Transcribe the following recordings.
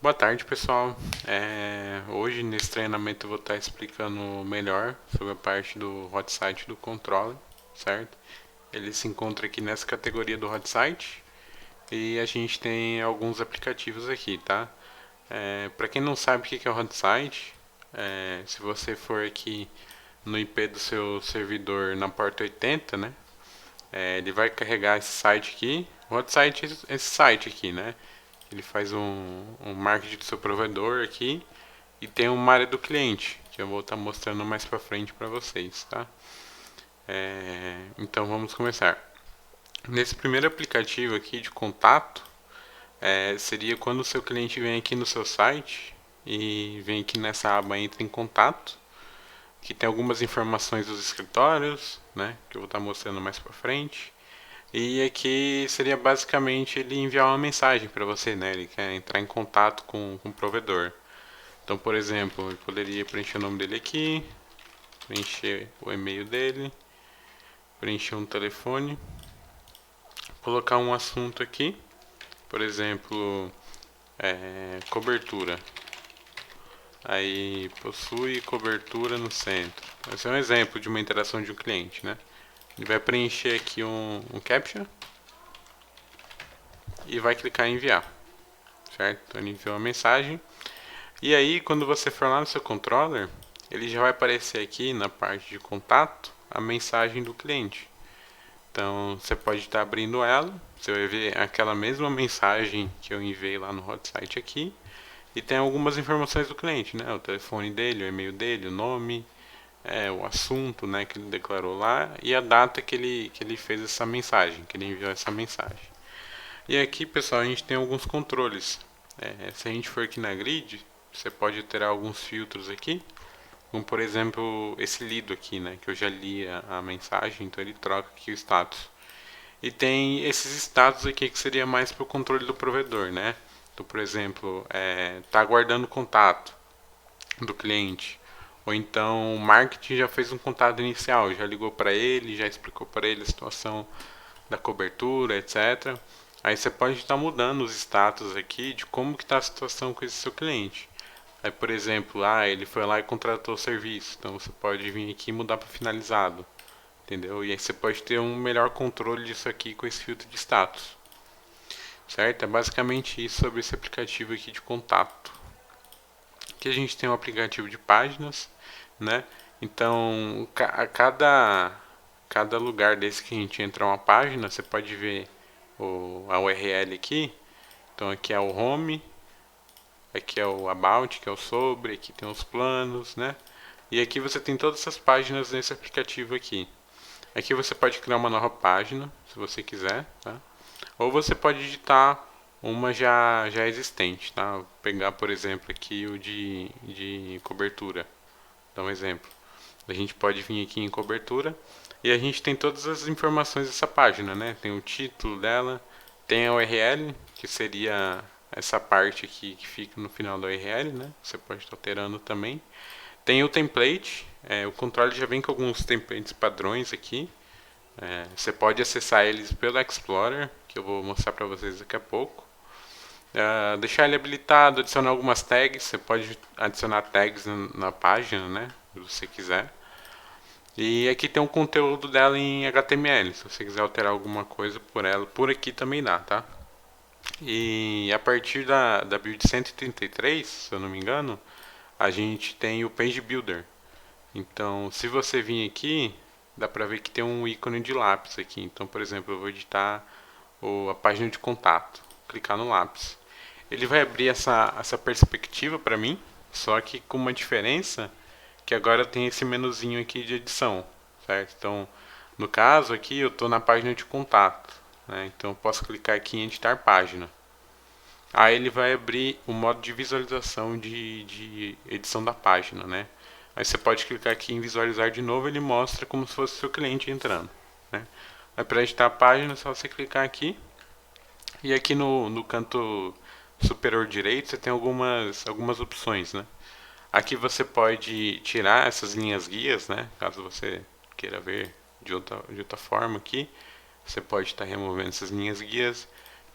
Boa tarde, pessoal. Hoje, nesse treinamento, eu vou estar explicando melhor sobre a parte do hot site do controller, certo? Ele se encontra aqui nessa categoria do hot site e a gente tem alguns aplicativos aqui, tá? Para quem não sabe o que é o hot site, se você for aqui no IP do seu servidor na porta 80, né? Ele vai carregar esse site aqui. O hot site é esse site aqui, né? Ele faz um marketing do seu provedor aqui e tem uma área do cliente que eu vou estar mostrando mais para frente para vocês, tá? Então vamos começar. Nesse primeiro aplicativo aqui de contato, seria quando o seu cliente vem aqui no seu site e vem aqui nessa aba Entra em Contato, que tem algumas informações dos escritórios, né, que eu vou estar mostrando mais para frente. E aqui seria basicamente ele enviar uma mensagem para você, né? Ele quer entrar em contato com o provedor. Então, por exemplo, eu poderia preencher o nome dele aqui, preencher o e-mail dele, preencher um telefone, colocar um assunto aqui, por exemplo, cobertura. Aí possui cobertura no centro. Esse é um exemplo de uma interação de um cliente, né? Ele vai preencher aqui um captcha e vai clicar em enviar, certo? Então ele enviou a mensagem. E aí, quando você for lá no seu controller, ele já vai aparecer aqui na parte de contato a mensagem do cliente. Então, você pode estar abrindo ela, você vai ver aquela mesma mensagem que eu enviei lá no hot site aqui, e tem algumas informações do cliente, né? O telefone dele, o e-mail dele, o nome, o assunto, né, que ele declarou lá e a data que ele fez essa mensagem, que ele enviou essa mensagem. E aqui, pessoal, a gente tem alguns controles. Se a gente for aqui na grid, você pode ter alguns filtros aqui, como por exemplo esse lido aqui, né, que eu já li a mensagem, então ele troca aqui o status. E tem esses status aqui que seria mais para o controle do provedor, né? Então, por exemplo, está aguardando contato do cliente. Ou então o marketing já fez um contato inicial, já ligou para ele, já explicou para ele a situação da cobertura, etc. Aí você pode estar mudando os status aqui de como que está a situação com esse seu cliente. Aí, por exemplo, ele foi lá e contratou o serviço, então você pode vir aqui e mudar para finalizado, entendeu? E aí você pode ter um melhor controle disso aqui com esse filtro de status, certo? É basicamente isso sobre esse aplicativo aqui de contato. Aqui a gente tem um aplicativo de páginas, né? Então, a cada lugar desse que a gente entra uma página, você pode ver a URL aqui. Então aqui é o home, aqui é o about, que é o sobre, aqui tem os planos, né? E aqui você tem todas essas páginas nesse aplicativo aqui. Aqui você pode criar uma nova página, se você quiser, tá? Ou você pode editar uma já existente, tá? Vou pegar, por exemplo, aqui o de cobertura. Dá um exemplo. A gente pode vir aqui em cobertura e a gente tem todas as informações dessa página, né? Tem o título dela, tem a URL, que seria essa parte aqui que fica no final da URL, né? Você pode estar alterando também. Tem o template, o controle já vem com alguns templates padrões aqui. Você pode acessar eles pelo Explorer, que eu vou mostrar para vocês daqui a pouco. Deixar ele habilitado, adicionar algumas tags. Você pode adicionar tags na página, né? Se você quiser. E aqui tem um conteúdo dela em HTML. Se você quiser alterar alguma coisa por ela, por aqui também dá, tá? E a partir da build 133, se eu não me engano, a gente tem o Page Builder. Então, se você vir aqui, dá pra ver que tem um ícone de lápis aqui. Então, por exemplo, eu vou editar a página de contato. Clicar no lápis. Ele vai abrir essa perspectiva para mim, só que com uma diferença que agora tem esse menuzinho aqui de edição, certo? Então, no caso aqui, eu estou na página de contato, né? Então, eu posso clicar aqui em editar página. Aí ele vai abrir o modo de visualização de edição da página, né? Aí você pode clicar aqui em visualizar de novo, ele mostra como se fosse o seu cliente entrando, né? Aí para editar a página, é só você clicar aqui. E aqui no canto superior direito, você tem algumas opções, né? Aqui você pode tirar essas linhas guias, né? Caso você queira ver de outra forma aqui. Você pode estar removendo essas linhas guias.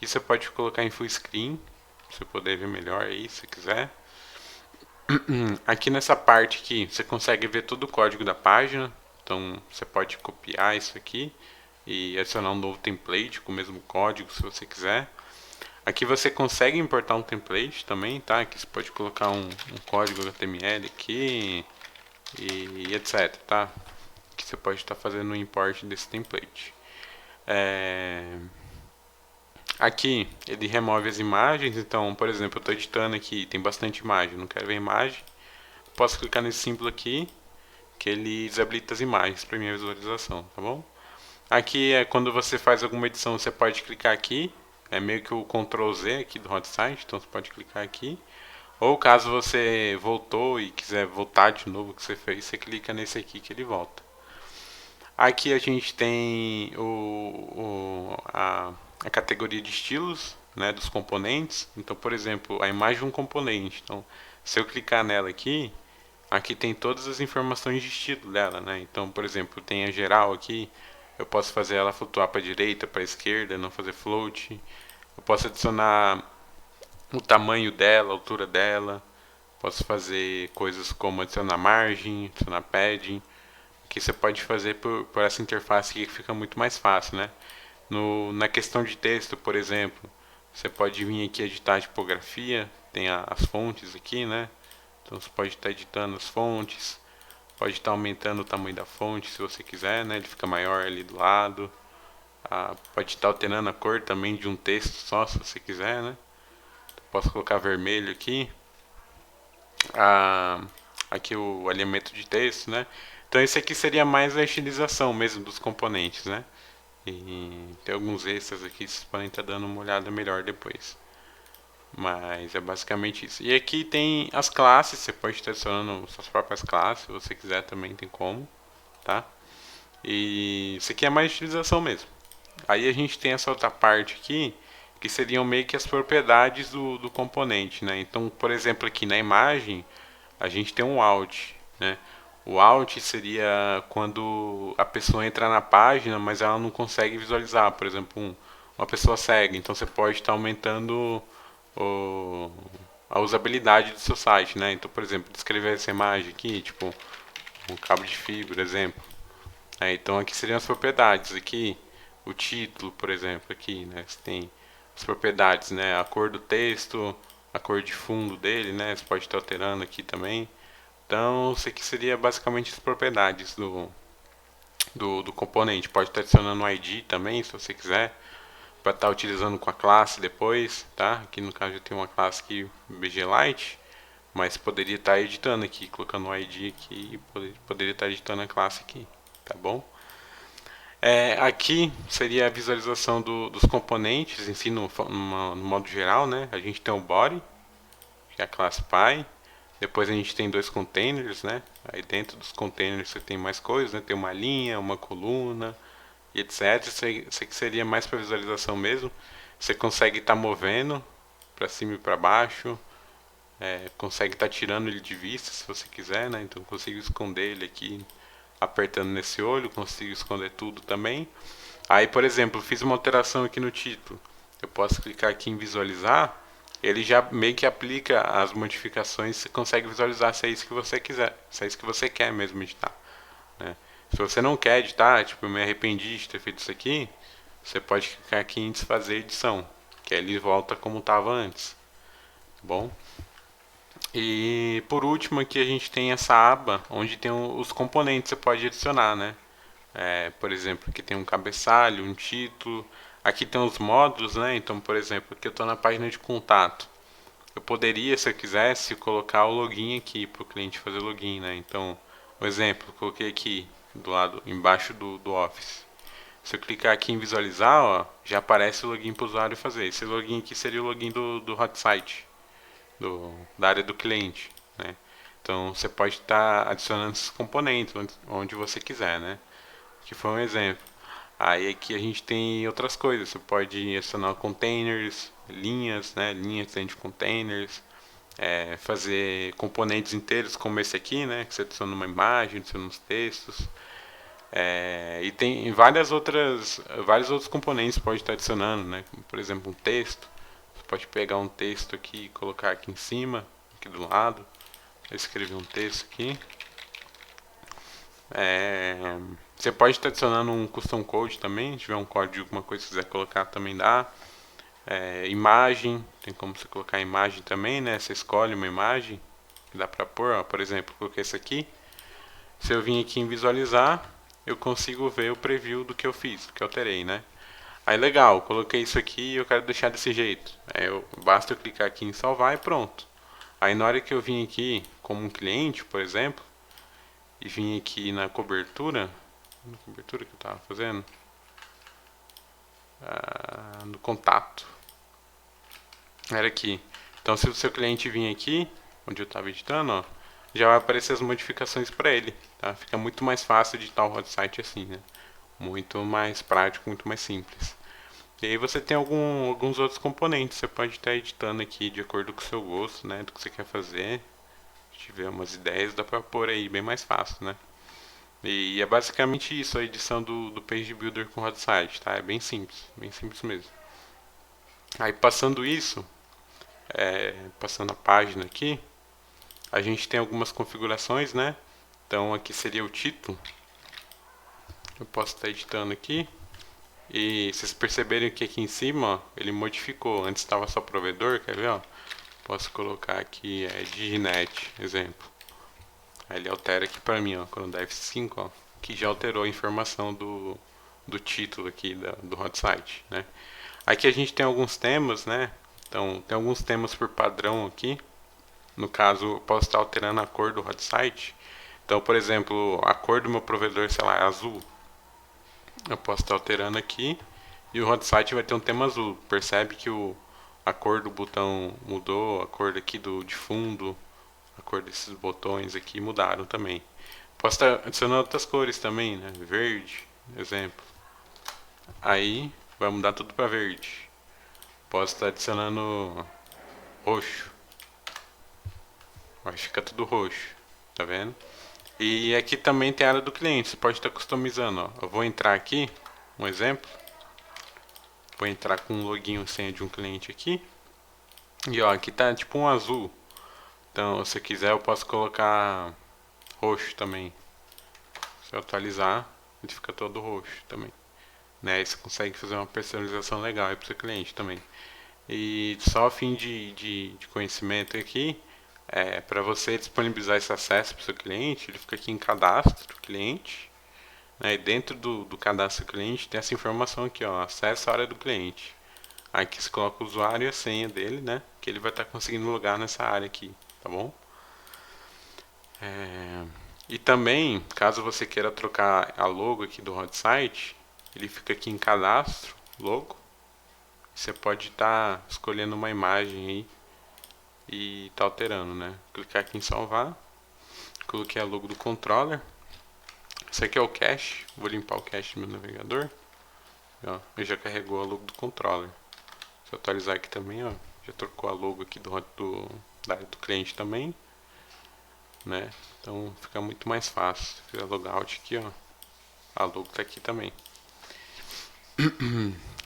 E você pode colocar em full screen, você poder ver melhor aí, se quiser. Aqui nessa parte aqui, você consegue ver todo o código da página. Então, você pode copiar isso aqui e adicionar um novo template com o mesmo código, se você quiser. Aqui você consegue importar um template também, tá? Aqui você pode colocar um código HTML aqui e etc, tá? Que você pode estar fazendo o import desse template. Aqui ele remove as imagens, então, por exemplo, eu estou editando aqui, tem bastante imagem, não quero ver imagem. Posso clicar nesse símbolo aqui, que ele desabilita as imagens para minha visualização, tá bom? Aqui é quando você faz alguma edição, você pode clicar aqui, é meio que o Ctrl Z aqui do hot site, então você pode clicar aqui. Ou caso você voltou e quiser voltar de novo o que você fez, você clica nesse aqui que ele volta. Aqui a gente tem a categoria de estilos, né, dos componentes. Então, por exemplo, a imagem de um componente. Então, se eu clicar nela aqui, aqui tem todas as informações de estilo dela, né? Então, por exemplo, tem a geral aqui. Eu posso fazer ela flutuar para a direita, para a esquerda, não fazer float. Eu posso adicionar o tamanho dela, a altura dela. Posso fazer coisas como adicionar margem, adicionar padding, que você pode fazer por essa interface aqui que fica muito mais fácil, né? Na questão de texto, por exemplo, você pode vir aqui editar a tipografia, tem as fontes aqui, né? Então você pode estar editando as fontes, pode estar aumentando o tamanho da fonte se você quiser, né? Ele fica maior ali do lado. Pode estar alterando a cor também de um texto só, se você quiser, né? Posso colocar vermelho aqui. Aqui o alinhamento de texto, né? Então esse aqui seria mais a estilização mesmo dos componentes, né? E tem alguns extras aqui, vocês podem estar dando uma olhada melhor depois. Mas é basicamente isso. E aqui tem as classes, você pode estar adicionando suas próprias classes, se você quiser também tem como, tá? E isso aqui é mais utilização mesmo. Aí a gente tem essa outra parte aqui, que seriam meio que as propriedades do componente, né? Então, por exemplo, aqui na imagem, a gente tem um alt, né? O alt seria quando a pessoa entra na página, mas ela não consegue visualizar. Por exemplo, uma pessoa cega. Então você pode estar aumentando a usabilidade do seu site, né? Então, por exemplo, descrever essa imagem aqui, tipo um cabo de fibra, exemplo. Então aqui seriam as propriedades. Aqui o título, por exemplo, aqui, né? Você tem as propriedades, né? A cor do texto, a cor de fundo dele, né? Você pode estar alterando aqui também. Então, isso aqui seria basicamente as propriedades do componente. Pode estar adicionando um ID também, se você quiser, para estar utilizando com a classe depois, tá? Aqui no caso eu tenho uma classe aqui BGLite, mas poderia estar editando aqui, colocando um ID aqui e poderia estar editando a classe aqui, tá bom? Aqui seria a visualização dos componentes em si no modo geral, né? A gente tem o body, que é a classe Py. Depois a gente tem dois containers, né? Aí dentro dos containers você tem mais coisas, né? Tem uma linha, uma coluna e etc. Isso aqui seria mais para visualização mesmo. Você consegue estar movendo para cima e para baixo. Consegue estar tirando ele de vista se você quiser, né? Então consigo esconder ele aqui apertando nesse olho, consigo esconder tudo também. Aí, por exemplo, fiz uma alteração aqui no título. Eu posso clicar aqui em visualizar, ele já meio que aplica as modificações, você consegue visualizar se é isso que você quiser, se é isso que você quer mesmo editar, né? Se você não quer editar, tipo, eu me arrependi de ter feito isso aqui, você pode clicar aqui em desfazer edição, que aí ele volta como estava antes, tá bom? E por último aqui a gente tem essa aba onde tem os componentes que você pode adicionar, né? Por exemplo, aqui tem um cabeçalho, um título. Aqui tem os módulos, né? Então, por exemplo, aqui eu estou na página de contato. Eu poderia, se eu quisesse, colocar o login aqui para o cliente fazer login, né? Então, um exemplo, eu coloquei aqui do lado, embaixo do Office. Se eu clicar aqui em visualizar, ó, já aparece o login para o usuário fazer. Esse login aqui seria o login do hot site, da área do cliente, né? Então, você pode estar adicionando esses componentes onde você quiser, né? Que foi um exemplo. Aí aqui a gente tem outras coisas. Você pode adicionar containers, linhas, né? Linhas dentro de containers. Fazer componentes inteiros como esse aqui, né? Que você adiciona uma imagem, adiciona uns textos. E tem vários outros componentes que pode estar adicionando, né? Como, por exemplo, um texto. Você pode pegar um texto aqui e colocar aqui em cima, aqui do lado. Eu escrevi um texto aqui. Você pode estar adicionando um custom code também, se tiver um código de alguma coisa que quiser colocar também dá. Imagem, tem como você colocar imagem também, né? Você escolhe uma imagem que dá pra pôr, ó, por exemplo, coloquei essa aqui. Se eu vim aqui em visualizar, eu consigo ver o preview do que eu fiz, do que eu alterei, né? Aí legal, coloquei isso aqui e eu quero deixar desse jeito. Basta eu clicar aqui em salvar e pronto. Aí na hora que eu vim aqui como um cliente, por exemplo, e vim aqui na cobertura que eu estava fazendo, no contato, era aqui. Então se o seu cliente vir aqui, onde eu estava editando, ó, já vai aparecer as modificações para ele, tá? Fica muito mais fácil editar o hot site assim, né? Muito mais prático, muito mais simples. E aí você tem alguns outros componentes, você pode estar editando aqui de acordo com o seu gosto, né? Do que você quer fazer. Se tiver umas ideias, dá para pôr aí bem mais fácil, né? E é basicamente isso, a edição do Page Builder com hot site, tá? É bem simples mesmo. Aí passando isso, passando a página aqui, a gente tem algumas configurações, né? Então aqui seria o título. Eu posso estar editando aqui. E vocês perceberem que aqui em cima, ó, ele modificou. Antes estava só provedor, quer ver? Ó? Posso colocar aqui Diginet, exemplo. Aí ele altera aqui para mim, ó, quando dá F5, ó, que já alterou a informação do título aqui do hot site, né? Aqui a gente tem alguns temas, né? Então tem alguns temas por padrão aqui. No caso, eu posso estar alterando a cor do hot site. Então, por exemplo, a cor do meu provedor, sei lá, é azul. Eu posso estar alterando aqui e o hot site vai ter um tema azul. Percebe que a cor do botão mudou, a cor daqui de fundo, a cor desses botões aqui mudaram também. Posso estar adicionando outras cores também, né? Verde, exemplo. Aí vai mudar tudo para verde. Posso estar adicionando roxo. Vai ficar tudo roxo, tá vendo? E aqui também tem a área do cliente, você pode estar customizando, ó. Eu vou entrar aqui, um exemplo. Vou entrar com um login e senha de um cliente aqui. E ó, aqui tá tipo um azul. Então, se quiser eu posso colocar roxo também. Se eu atualizar, ele fica todo roxo também. Né? E você consegue fazer uma personalização legal aí pro seu cliente também. E só a fim de conhecimento aqui, para você disponibilizar esse acesso para o seu cliente, ele fica aqui em cadastro cliente, né? E dentro do cadastro cliente tem essa informação aqui, ó, acesso à área do cliente. Aqui você coloca o usuário e a senha dele, né? Que ele vai estar conseguindo logar nessa área aqui, tá bom? E também, caso você queira trocar a logo aqui do hot site, ele fica aqui em cadastro, logo. Você pode estar escolhendo uma imagem aí e tá alterando, né? Clicar aqui em salvar. Coloquei a logo do controller. Esse aqui é o cache. Vou limpar o cache do meu navegador. Ó, já carregou a logo do controller. Se eu atualizar aqui também, ó, já trocou a logo aqui da área do cliente também, né? Então fica muito mais fácil. Fiz a logout aqui, ó. A logo tá aqui também.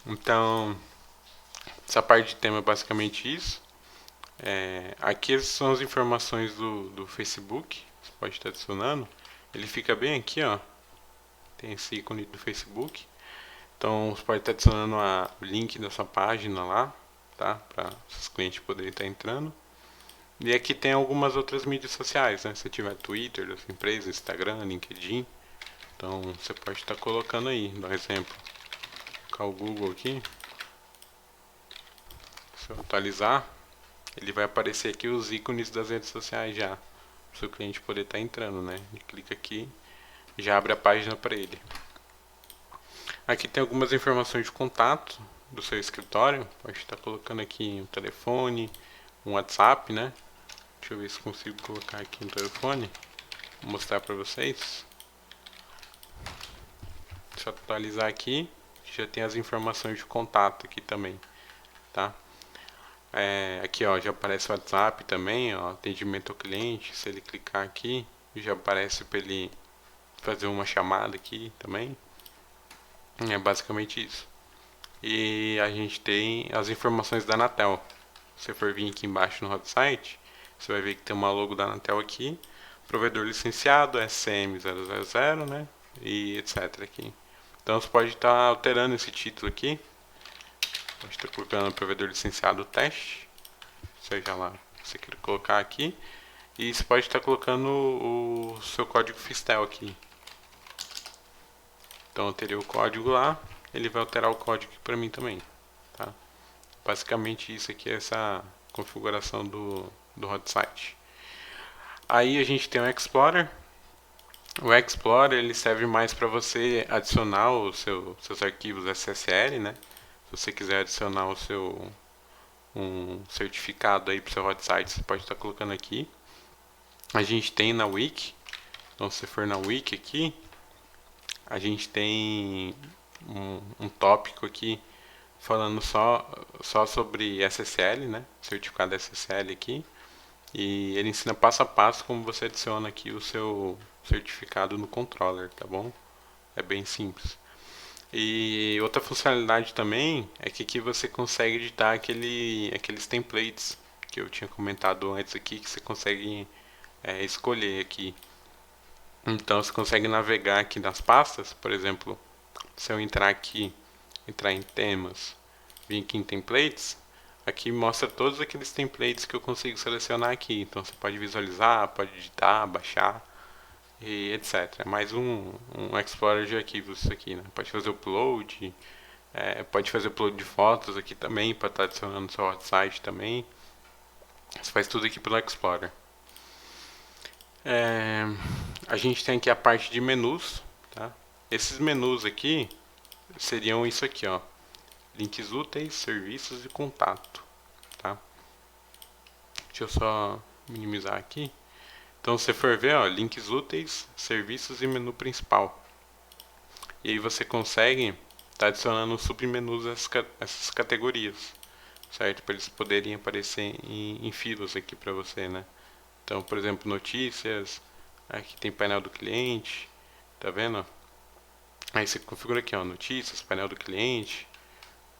Então, essa parte de tema é basicamente isso. Aqui são as informações do Facebook. Você pode estar adicionando. Ele fica bem aqui, ó. Tem esse ícone do Facebook. Então você pode estar adicionando o link da sua página lá, tá? Para os clientes poderem estar entrando. E aqui tem algumas outras mídias sociais, né? Se tiver Twitter da sua empresa, Instagram, LinkedIn. Então você pode estar colocando aí, dá um exemplo. Vou colocar o Google aqui. Se eu atualizar, ele vai aparecer aqui os ícones das redes sociais já. Para o seu cliente poder estar entrando, né? Ele clica aqui, já abre a página para ele. Aqui tem algumas informações de contato do seu escritório. Pode estar colocando aqui um telefone, um WhatsApp, né? Deixa eu ver se consigo colocar aqui um telefone. Vou mostrar para vocês. Deixa eu atualizar aqui. Já tem as informações de contato aqui também, tá? Aqui ó, já aparece o WhatsApp também, ó, atendimento ao cliente. Se ele clicar aqui, já aparece para ele fazer uma chamada aqui também. É basicamente isso. E a gente tem as informações da Anatel. se você for vir aqui embaixo no hot site, você vai ver que tem uma logo da Anatel aqui, provedor licenciado, SM000, né? E etc aqui. Então você pode estar alterando esse título aqui. Pode estar colocando provedor licenciado teste, seja lá você queira colocar aqui. E você pode estar colocando o seu código Fistel aqui. Então eu teria o código lá, ele vai alterar o código aqui para mim também. Tá? Basicamente isso aqui é essa configuração do hot site. Aí a gente tem o Explorer. O Explorer ele serve mais para você adicionar os seus arquivos SSL, né? Se você quiser adicionar um certificado aí para o seu hot site, você pode estar colocando aqui. A gente tem na Wiki, então se você for na Wiki aqui, a gente tem um tópico aqui falando só sobre SSL, né? Certificado SSL aqui. E ele ensina passo a passo como você adiciona aqui o seu certificado no controller, tá bom? É bem simples. E outra funcionalidade também é que aqui você consegue editar aqueles templates que eu tinha comentado antes aqui, que você consegue escolher aqui. Então você consegue navegar aqui nas pastas, por exemplo, se eu entrar aqui, entrar em temas, vir aqui em templates, aqui mostra todos aqueles templates que eu consigo selecionar aqui. Então você pode visualizar, pode editar, baixar e etc. É mais um Explorer de arquivos isso aqui, né? Pode fazer upload, pode fazer upload de fotos aqui também, para estar adicionando no seu hot site também. Você faz tudo aqui pelo Explorer. A gente tem aqui a parte de menus, tá? Esses menus aqui seriam isso aqui, ó. Links úteis, serviços e contato, tá? Deixa eu só minimizar aqui. Então, se você for ver, ó, links úteis, serviços e menu principal. E aí você consegue estar adicionando submenus essas categorias, certo? Para eles poderem aparecer em filas aqui para você, né? Então, por exemplo, notícias, aqui tem painel do cliente, tá vendo? Aí você configura aqui, ó, notícias, painel do cliente,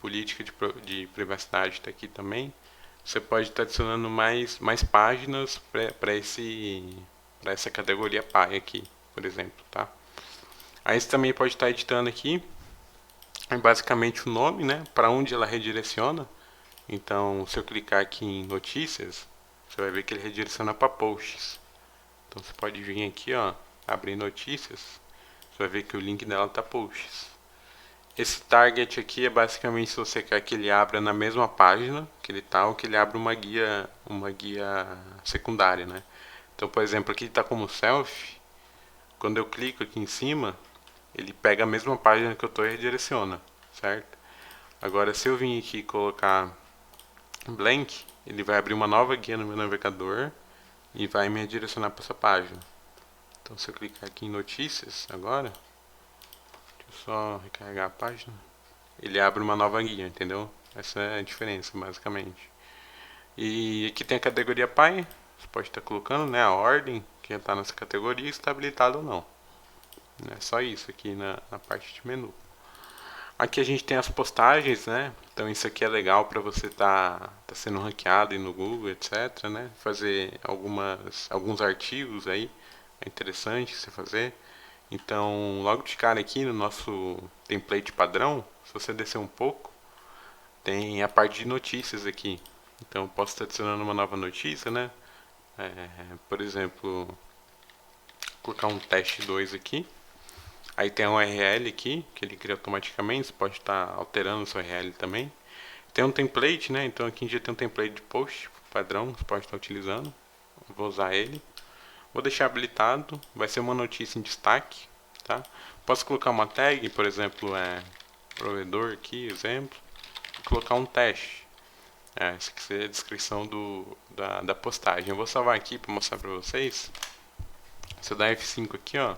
política de privacidade está aqui também. Você pode estar adicionando mais páginas para essa categoria PAI aqui, por exemplo, tá? Aí você também pode estar editando aqui, basicamente o nome, né? Para onde ela redireciona. Então, se eu clicar aqui em notícias, você vai ver que ele redireciona para posts. Então você pode vir aqui, ó, abrir notícias, você vai ver que o link dela está posts. Esse target aqui é basicamente se você quer que ele abra na mesma página que ele está ou que ele abra uma guia secundária, né? Então, por exemplo, aqui está como selfie. Quando eu clico aqui em cima, ele pega a mesma página que eu estou e redireciona, certo? Agora, se eu vir aqui e colocar blank, ele vai abrir uma nova guia no meu navegador e vai me redirecionar para essa página. Então, se eu clicar aqui em notícias agora, deixa eu só recarregar a página, ele abre uma nova guia, entendeu? Essa é a diferença, basicamente. E aqui tem a categoria PAI, você pode estar colocando, né, a ordem que está nessa categoria, está habilitado ou não. É só isso aqui na parte de menu. Aqui a gente tem as postagens, né? Então isso aqui é legal para você tá sendo ranqueado aí no Google, etc, né? Fazer alguns artigos aí, é interessante você fazer. Então, logo de cara aqui no nosso template padrão, se você descer um pouco, tem a parte de notícias aqui. Então, eu posso estar adicionando uma nova notícia, né? Por exemplo, colocar um teste 2 aqui. Aí tem um URL aqui, que ele cria automaticamente, você pode estar alterando o seu URL também. Tem um template, né? Então aqui em dia tem um template de post padrão, você pode estar utilizando. Vou usar ele. Vou deixar habilitado, vai ser uma notícia em destaque, tá? Posso colocar uma tag, por exemplo, provedor aqui, exemplo, e colocar um teste. Essa aqui seria a descrição da postagem. Eu vou salvar aqui para mostrar para vocês. Se eu dar F5 aqui, ó,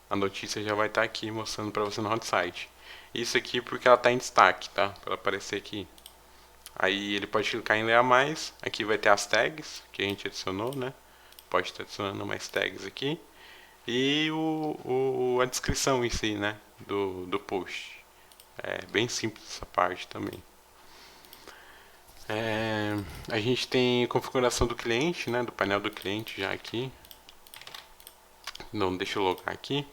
a notícia já vai estar aqui mostrando para você no hot site. Isso aqui porque ela está em destaque, tá? Para aparecer aqui. Aí ele pode clicar em ler a mais. Aqui vai ter as tags que a gente adicionou, né? Pode estar adicionando mais tags aqui. E a descrição em si, né? Do post. É bem simples essa parte também. A gente tem configuração do cliente, né, do painel do cliente já aqui. Não, deixa eu logar aqui.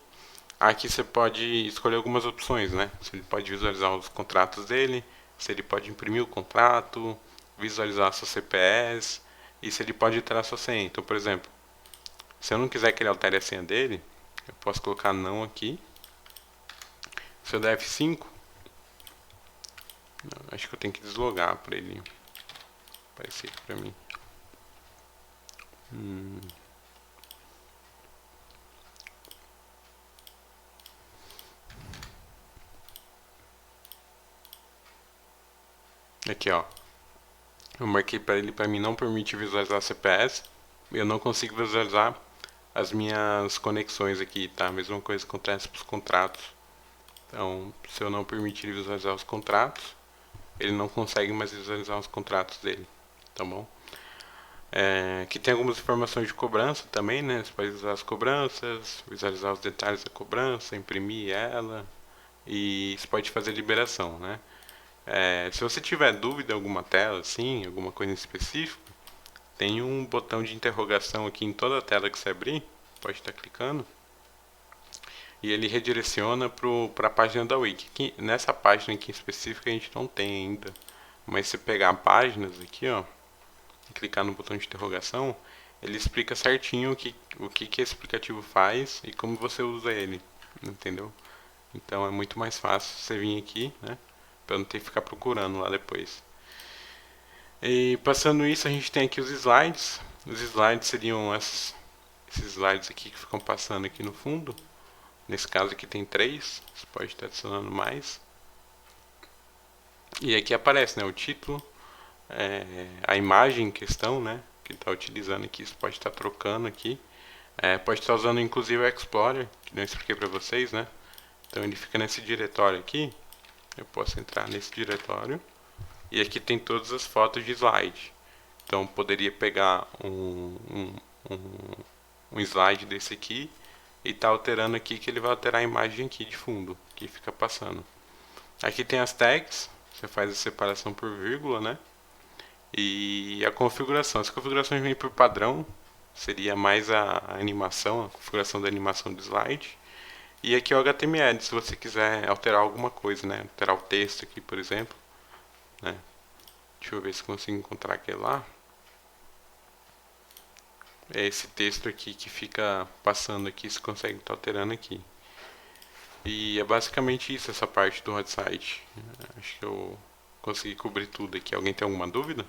Aqui você pode escolher algumas opções, né? Se ele pode visualizar os contratos dele, se ele pode imprimir o contrato, visualizar a sua CPS e se ele pode alterar a sua senha. Então, por exemplo, se eu não quiser que ele altere a senha dele, eu posso colocar não aqui. Se eu der F5, acho que eu tenho que deslogar para ele aparecer aqui para mim. Aqui, ó. Eu marquei para ele, para mim não permite visualizar a CPS. Eu não consigo visualizar as minhas conexões aqui, tá? A mesma coisa acontece para os contratos. Então, se eu não permitir visualizar os contratos, ele não consegue mais visualizar os contratos dele, tá bom? Aqui tem algumas informações de cobrança também, né? Você pode usar as cobranças, visualizar os detalhes da cobrança, imprimir ela e você pode fazer liberação, né? Se você tiver dúvida em alguma tela, assim, alguma coisa em específico, tem um botão de interrogação aqui em toda a tela que você abrir, pode estar clicando, e ele redireciona para a página da Wiki. Aqui, nessa página aqui em específico a gente não tem ainda, mas se pegar páginas aqui, ó, e clicar no botão de interrogação, ele explica certinho o que esse aplicativo faz e como você usa ele, entendeu? Então é muito mais fácil você vir aqui, né, para não ter que ficar procurando lá depois. E passando isso, a gente tem aqui os slides. Os slides seriam esses slides aqui que ficam passando aqui no fundo. Nesse caso aqui tem 3, você pode estar adicionando mais. E aqui aparece, né, o título, a imagem em questão, né, que está utilizando aqui, você pode estar trocando aqui. Pode estar usando inclusive o Explorer, que não expliquei para vocês, né. Então ele fica nesse diretório aqui. Eu posso entrar nesse diretório. E aqui tem todas as fotos de slide. Então poderia pegar um slide desse aqui e tá alterando aqui, que ele vai alterar a imagem aqui de fundo que fica passando. Aqui tem as tags, você faz a separação por vírgula, né? E a configuração, as configurações vêm por padrão, seria mais a animação, a configuração da animação do slide. E aqui é o HTML, se você quiser alterar alguma coisa, né? Alterar o texto aqui, por exemplo, né? Deixa eu ver se consigo encontrar aquele lá. É esse texto aqui que fica passando aqui, você consegue estar alterando aqui. E é basicamente isso, essa parte do hot site. Acho que eu consegui cobrir tudo aqui. Alguém tem alguma dúvida?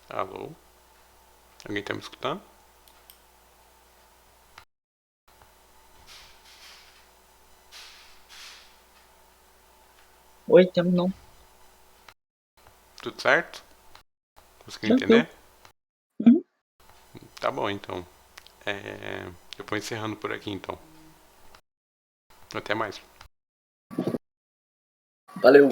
Alô? Alguém está me escutando? Oi, temos não. Tudo certo? Conseguiu Tranquilo. entender? Uhum. Tá bom, então. Eu vou encerrando por aqui, então. Até mais. Valeu.